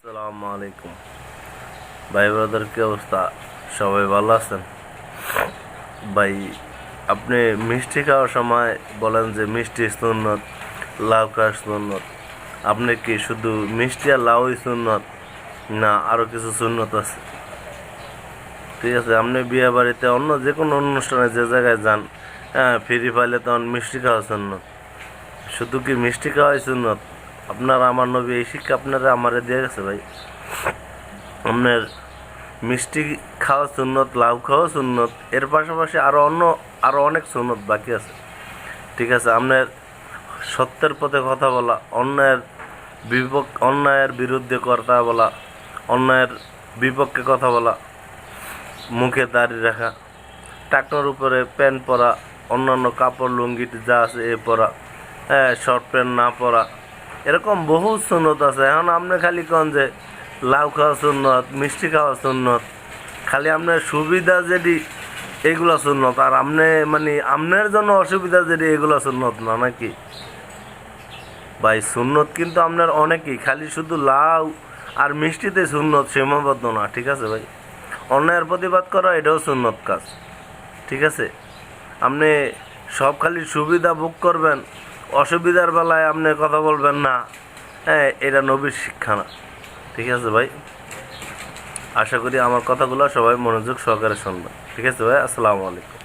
আসসালামু আলাইকুম ভাই ব্রাদার, কি অবস্থা? সবাই ভালো আছেন? ভাই, আপনি মিষ্টি খাওয়ার সময় বলেন যে মিষ্টি সুন্নত, লাউ খাওয়া সুন্নত। আপনি কি শুধু মিষ্টি আর লাউই সুন্নত, না আরও কিছু সুন্নত আছে? ঠিক আছে, আপনি বিয়ে বাড়িতে অন্য যে কোনো অনুষ্ঠানে যে জায়গায় যান, হ্যাঁ, ফ্রি পাইলে তখন মিষ্টি খাওয়া সুন্নত। শুধু কি মিষ্টি খাওয়াই সুন্নত? আমার নবী এই শিক্ষা আপনারা আমারে দিয়ে গেছে ভাই। আপনার মিষ্টি খাওয়া সুন্নত, লাউ খাওয়া সুন্নত, এর পাশাপাশি আরও অনেক সুন্নত বাকি আছে। ঠিক আছে, আপনার সত্যের পথে কথা বলা, অন্যায়ের বিরুদ্ধে কথা বলা, অন্যায়ের বিপক্ষে কথা বলা, মুখে দাড়ি রাখা, টাকনোর উপরে প্যান্ট পরা, অন্যান্য কাপড় লুঙ্গি যা আছে এ পরা, হ্যাঁ, শর্ট প্যান্ট না পরা, এরকম বহু সুন্নত আছে। এখন আপনি খালি কন যে লাউ খাওয়া সুন্নত, মিষ্টি খাওয়া সুন্নত, খালি আপনার সুবিধা যেটি এগুলো সুন্নত, আর আপনার জন্য অসুবিধা যেটি এগুলো সুন্নত না, নাকি ভাই? সুন্নত কিন্তু আপনার অনেকই, খালি শুধু লাউ আর মিষ্টিতে সুন্নত সীমাবদ্ধ না। ঠিক আছে ভাই, অন্যায়ের প্রতিবাদ করা এটাও সুন্নত কাজ। ঠিক আছে, আপনি সব খালি সুবিধা ভোগ করবেন, অসুবিধার বেলায় আপনি কথা বলবেন না, হ্যাঁ, এটা নবীর শিক্ষা না। ঠিক আছে ভাই, আশা করি আমার কথাগুলো সবাই মনোযোগ সহকারে শুনবেন। ঠিক আছে ভাই, আসসালামু আলাইকুম।